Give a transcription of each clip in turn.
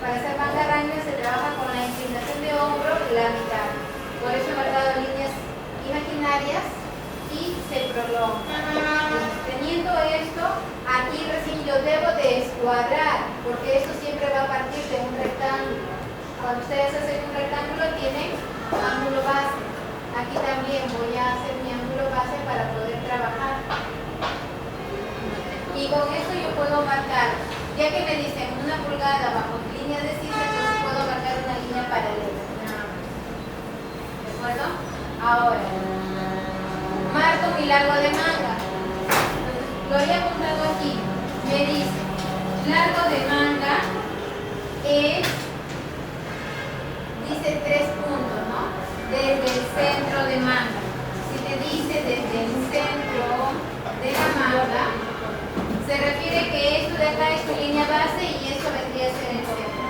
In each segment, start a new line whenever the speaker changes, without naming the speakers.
Para hacer manga wrangler se trabaja con la inclinación de hombro la mitad. Por eso he marcado líneas imaginarias y se prolonga. Entonces, teniendo esto, aquí recién yo debo de escuadrar, porque esto siempre va a partir de un rectángulo. Cuando ustedes hacen un rectángulo tienen ángulo base. Aquí también voy a hacer mi ángulo base para poder trabajar. Y con esto yo puedo marcar, ya que me dicen 1 pulgada bajo línea de cinta, entonces puedo marcar una línea paralela. ¿De acuerdo? Ahora, marco mi largo de manga. Entonces, lo he apuntado aquí. Me dice, largo de manga es, dice 3 puntos, ¿no? Desde el centro de manga. Si te dice desde el centro de la manga, se refiere que esto de acá es tu línea base y esto vendría a ser el centro.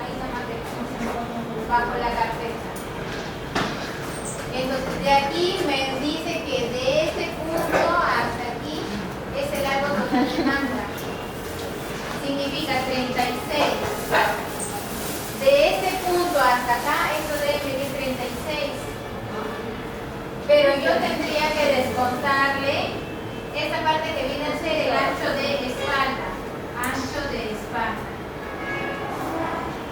Ahí está más bajo la carpeta. Entonces de aquí me dice que de este punto hasta aquí es el largo total de manga. Significa 36. De este punto hasta acá, esto debe medir 36. Pero yo tendría que descontarle esta parte que viene a ser el ancho de espalda. Ancho de espalda.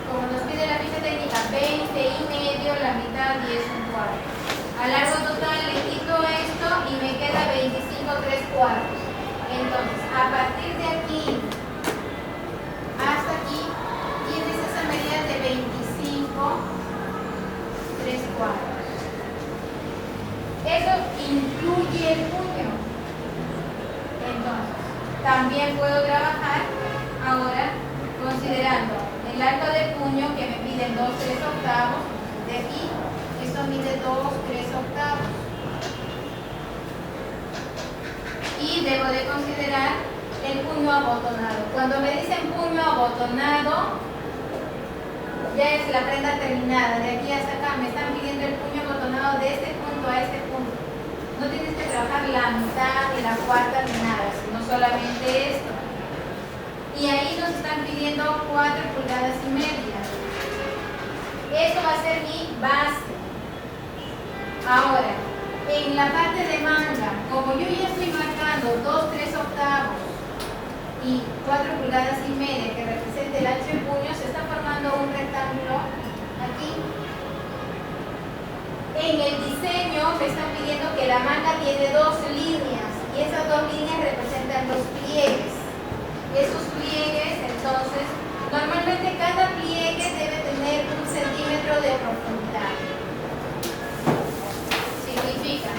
Como nos pide la ficha técnica, 20,5, la mitad y es 1/4. Al largo total le quito esto y me queda 25,3/4. Entonces, a partir de aquí hasta aquí, tienes esa medida de 25,3/4. Eso incluye el puño. Entonces, también puedo trabajar ahora considerando el arco de puño que me piden 2/3 octavos. De aquí, esto mide 2/3 octavos. Y debo de considerar el puño abotonado. Cuando me dicen puño abotonado, ya es la prenda terminada. De aquí hasta acá me están pidiendo el puño abotonado de este punto a este punto. No tienes que trabajar la mitad ni la cuarta ni nada, sino solamente esto. Y ahí nos están pidiendo 4,5 pulgadas. Eso va a ser mi base. Ahora, en la parte de manga, como yo ya estoy marcando 2/3 octavos y 4,5 pulgadas que representa el ancho de puño, se está formando un rectángulo aquí. En el diseño me están pidiendo que la manga tiene 2 líneas y esas 2 líneas representan los pliegues. Esos pliegues, entonces, normalmente cada pliegue debe tener 1 centímetro de profundidad. Significa,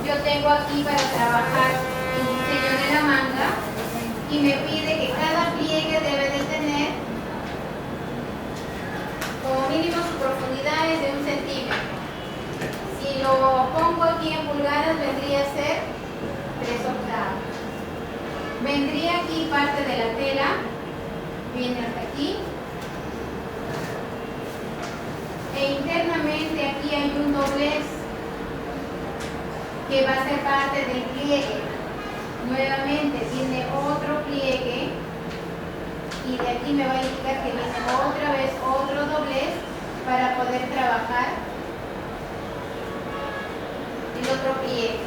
yo tengo aquí para trabajar el diseño de la manga y me pide que cada pliegue debe de tener como mínimo su profundidad es de 1 centímetro. Si lo pongo aquí en pulgadas, vendría a ser 3 octavos. Vendría aquí parte de la tela, viene hasta aquí. E internamente aquí hay un doblez que va a ser parte del pliegue. Nuevamente tiene otro pliegue y de aquí me va a indicar que viene otra vez otro doblez para poder trabajar el otro pliegue.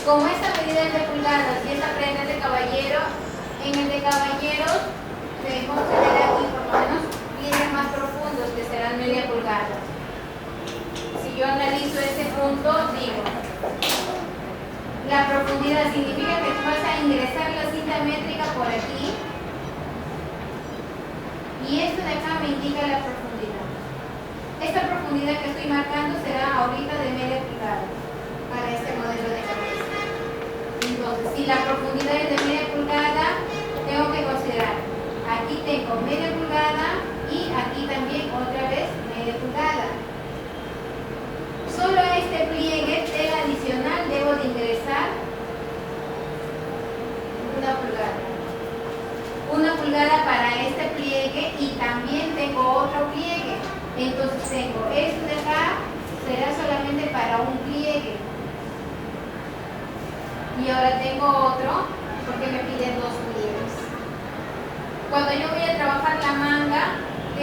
Como esta medida es de pulgadas y esta prenda es de caballero, en el de caballeros debemos tener aquí por lo menos pliegues más profundos que serán media pulgada. Si yo analizo este punto, digo, la profundidad significa que tú vas a ingresar la cinta métrica por aquí y esto de acá me indica la profundidad. Esta profundidad que estoy marcando será ahorita de media pulgada para este modelo de cabeza. Entonces, si la profundidad es de media pulgada, tengo que considerar, aquí tengo media pulgada y aquí también otra vez media pulgada. Solo a este pliegue tela adicional debo de ingresar 1 pulgada. 1 pulgada para este pliegue y también tengo otro pliegue. Entonces tengo esto de acá, será solamente para un pliegue. Y ahora tengo otro porque me piden 2 pliegues. Cuando yo voy a trabajar la manga,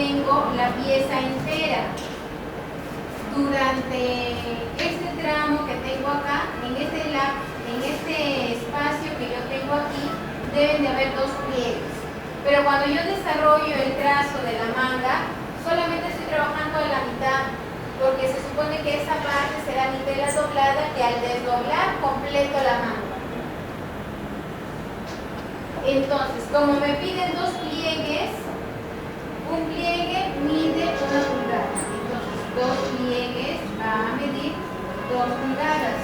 tengo la pieza entera. Durante este tramo que tengo acá, en este espacio que yo tengo aquí, deben de haber 2 pliegues. Pero cuando yo desarrollo el trazo de la manga, solamente estoy trabajando a la mitad, porque se supone que esa parte será mi tela doblada, que al desdoblar completo la manga. Entonces, como me piden 2 pliegues, un pliegue mide 1 pulgada. Entonces, 2 pliegues va a medir 2 pulgadas.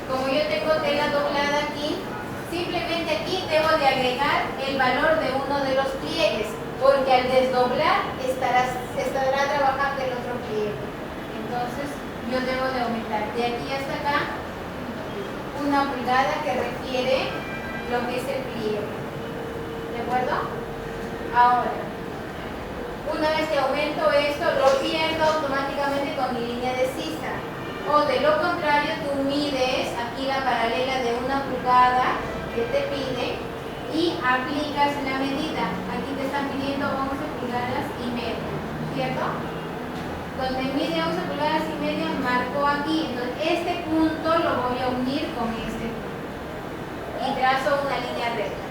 Como yo tengo tela doblada aquí, simplemente aquí debo de agregar el valor de uno de los pliegues, porque al desdoblar estará trabajando el otro pliegue. Entonces, yo debo de aumentar de aquí hasta acá 1 pulgada, que refiere lo que es el pliegue. ¿De acuerdo? Ahora, una vez que aumento esto, lo pierdo automáticamente con mi línea de sisa. O de lo contrario, tú mides aquí la paralela de 1 pulgada que te pide y aplicas la medida. Aquí te están pidiendo 11 pulgadas y media, ¿cierto? Donde mide 11 pulgadas y media, marco aquí. Entonces, este punto lo voy a unir con este punto y trazo una línea recta.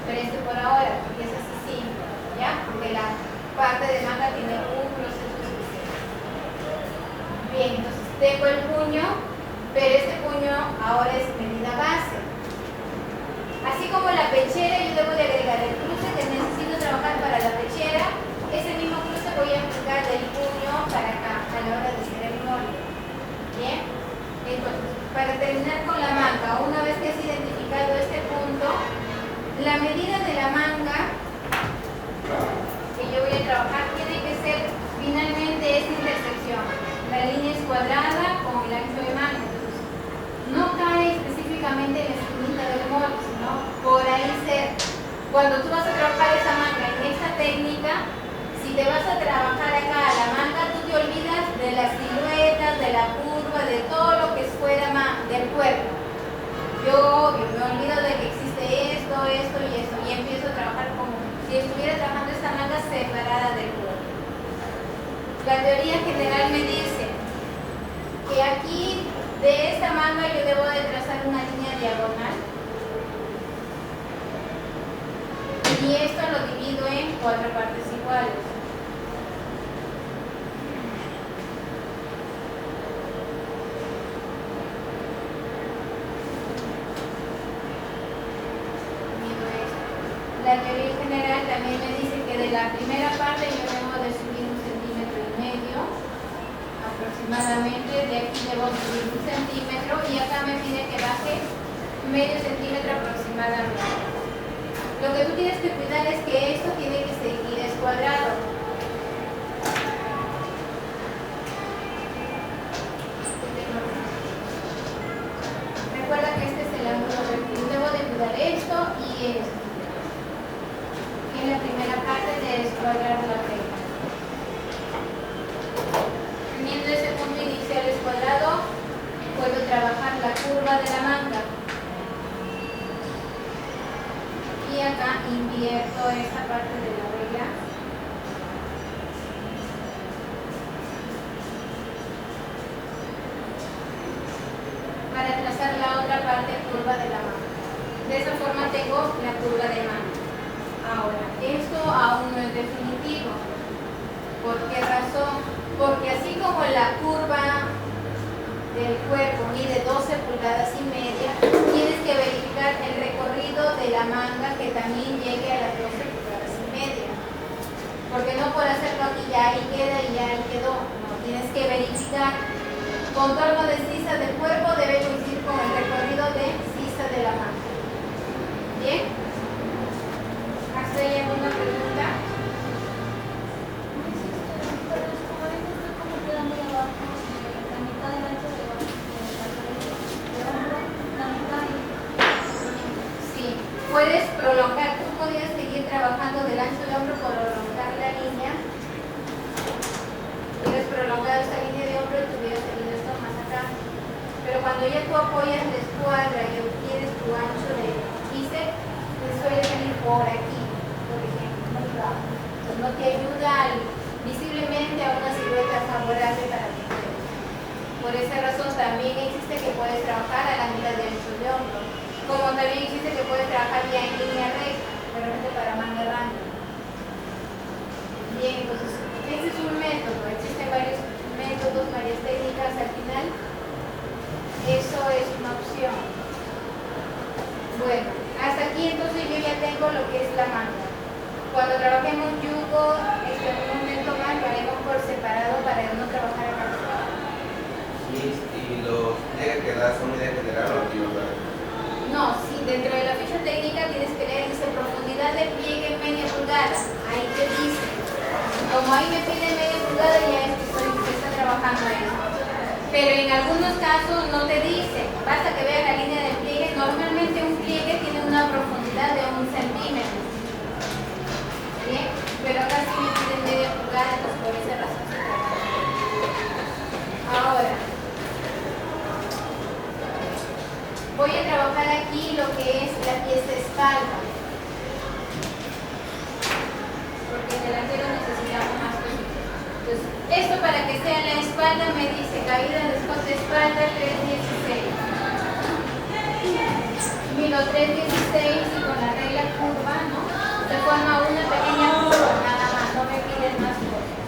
Pero este por ahora, porque es así simple, ¿ya? Porque la parte de manga tiene un proceso especial. Bien, entonces tengo el puño, pero este puño ahora es medida base. Así como la pechera, yo debo de agregar el cruce que necesito trabajar para la pechera. Ese mismo cruce voy a aplicar del puño para acá, a la hora de hacer el molde. Bien, entonces, para terminar con la manga, una vez que has identificado este punto, la medida de la manga que yo voy a trabajar tiene que ser finalmente esta intersección. La línea es cuadrada con el ancho de manga. Entonces, no cae específicamente en la esquinita del molde, sino por ahí cerca. Cuando tú vas a trabajar esa manga en esta técnica, si te vas a trabajar acá a la manga, tú te olvidas de las siluetas, de la curva, de todo lo que es fuera del cuerpo. Yo me olvido de que existe esto y empiezo a trabajar como si estuviera trabajando esta manga separada del cuerpo. La teoría general me dice que aquí de esta manga yo debo de trazar una línea diagonal y esto lo divido en 4 partes iguales. La teoría general también me dice que de la primera parte yo debo de subir 1,5 centímetros aproximadamente, de aquí debo subir 1 centímetro y acá me pide que baje medio centímetro aproximadamente. Lo que tú tienes que cuidar es que esto tiene que seguir es cuadrado. Recuerda que este es el ángulo recto. Debo de cuidar esto y esto. En la primera parte de descuadrar la regla. Teniendo ese punto inicial descuadrado, puedo trabajar la curva de la manga. Y acá invierto esta parte de la regla. Para trazar la otra parte curva de la manga. De esa forma tengo la curva de manga. Ahora, esto aún no es definitivo. ¿Por qué razón? Porque así como la curva del cuerpo mide 12 pulgadas y media, tienes que verificar el recorrido de la manga que también llegue a las 12 pulgadas y media. Porque no por hacerlo aquí ya ahí queda y ya ahí quedó. No, tienes que verificar. Contorno de sisa del cuerpo debe coincidir con el recorrido de sisa de la manga. ¿Bien? ¿Hay alguna pregunta? Sí, puedes prolongar, tú podrías seguir trabajando del ancho de hombro, prolongar la línea. Hubieras prolongado esta línea de hombro y te hubieras tenido esto más acá. Pero cuando ya tú apoyas la escuadra y obtienes tu ancho de bíceps, te suele salir por aquí. Por ejemplo, no Bien, entonces, este es un método, existen varios métodos, varias técnicas al final. Eso es una opción. Bueno, hasta aquí entonces yo ya tengo lo que es la manga. Cuando trabajemos yugo, en un momento más lo haremos por separado para no trabajar acá.
¿Y los pliegues que das son idea general o aquí no?
No, si dentro de la ficha técnica tienes que leer, dice profundidad de pliegue media pulgada. Ahí te dice. Como ahí me piden media pulgada, ya es que está trabajando eso. Pero en algunos casos no te dice. Basta que veas la línea del pliegue. Normalmente un pliegue tiene una profundidad de 1 centímetro. Bien, pero acá sí me piden media pulgada, entonces por esa razón se trabaja. Ahora. Voy a trabajar aquí lo que es la pieza espalda, porque en delantero necesitamos más cositas. Entonces, esto para que sea la espalda me dice caída de escote espalda 316. Mido 316 y con la regla curva, ¿no? Se forma una pequeña curva, nada más, no me piden más cosas.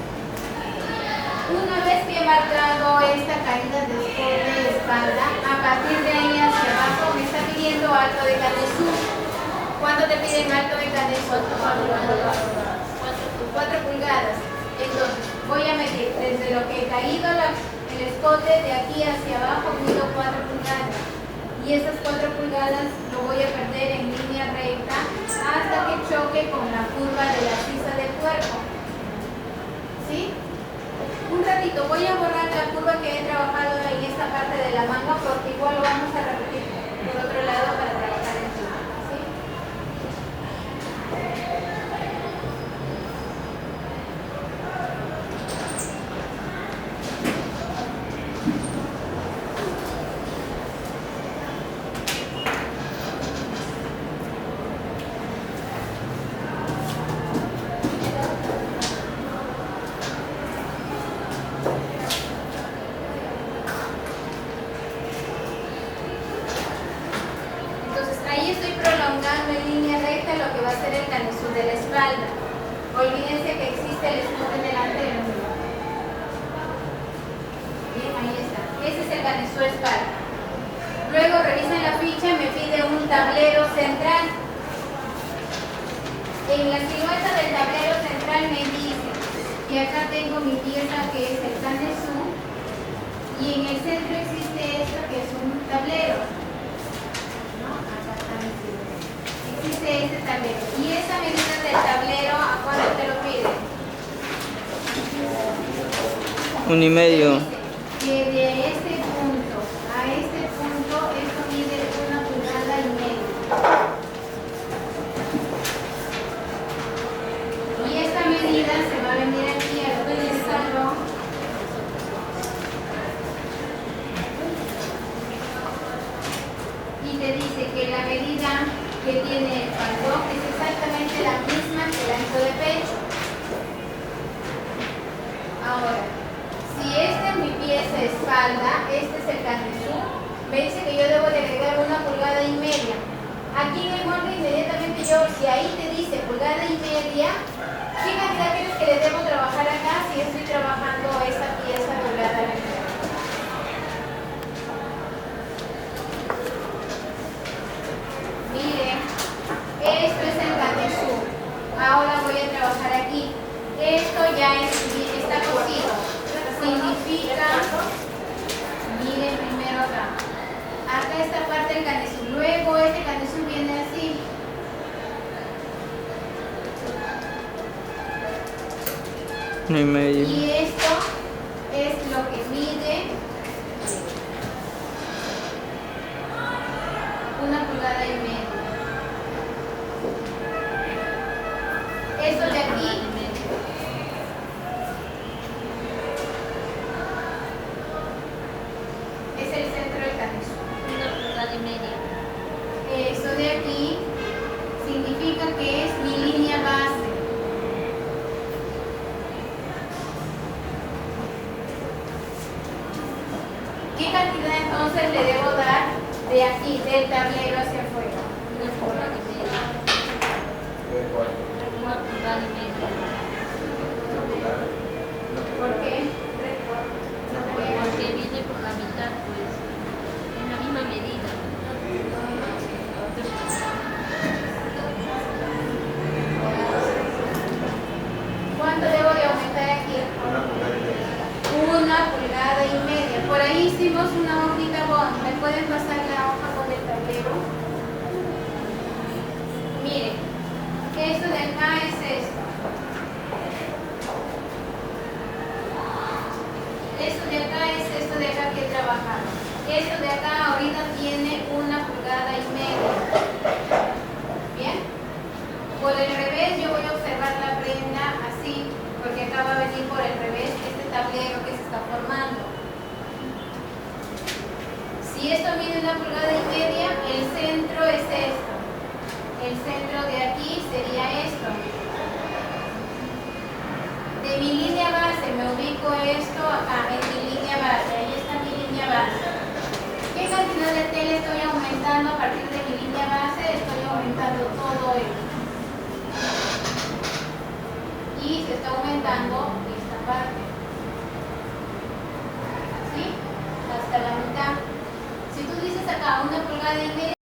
Una vez que he marcado esta caída de escote de espalda, a partir de ahí hacia abajo me está pidiendo alto de canesú. ¿Cuánto te piden alto de canesú? 4 pulgadas. Entonces, voy a medir desde lo que he caído el escote de aquí hacia abajo, mido 4 pulgadas. Y esas 4 pulgadas lo voy a perder en línea recta hasta que choque con la curva de la sisa del cuerpo. ¿Sí? Un ratito, voy a borrar la curva que he trabajado en esta parte de la manga porque igual lo vamos a repetir por otro lado para trabajar en tu manga, ¿sí? De la espalda. Olvídense que existe el escote delantero. Bien, ahí está. Ese es el canesú espalda. Luego revisen la ficha y me pide un tablero central. En la silueta del tablero central me dice que acá tengo mi pieza que es el canesú y en el centro existe esto que es un tablero. ¿No? Acá está mi silueta. Existe este tablero. Y esa medida del tablero, ¿a cuánto te lo piden?
1,5.
Que de este punto a este punto, esto mide 1,5 pulgadas. Y esta medida se va a venir aquí a utilizarlo. Y te dice que la medida que tiene el faldón es exactamente la misma que el ancho de pecho. Ahora, si esta es mi pieza espalda, este es el canesú, me dice que yo debo de agregar 1,5 pulgadas. Aquí en el molde inmediatamente yo, si ahí te dice 1,5 pulgadas, ¿qué cantidad tienes que le debo trabajar acá si estoy trabajando esta pieza pulgada? Miren, esto es el canesú. Ahora voy a trabajar aquí. Esto ya está cosido. Significa, miren primero acá. Acá esta parte del canesú. Luego este canesú viene así.
No y medio.
Y esto es lo que mide 1,5 pulgadas. Esto de aquí es el centro del canesú.
1,5 pulgadas.
Esto de aquí significa que es mi línea base. acá es esto. Esto de acá es esto de acá que he trabajado. Esto de acá ahorita tiene 1,5 pulgadas. ¿Bien? Por el revés yo voy a observar la prenda así, porque acá va a venir por el revés este tablero que se está formando. Si esto mide 1,5 pulgadas, el centro es esto. El centro de aquí sería esto. De mi línea base me ubico esto acá, en mi línea base. Ahí está mi línea base. ¿Qué cantidad de tela estoy aumentando a partir de mi línea base? Estoy aumentando todo esto. Y se está aumentando esta parte. ¿Sí? Hasta la mitad. Si tú dices acá 1,5 pulgadas,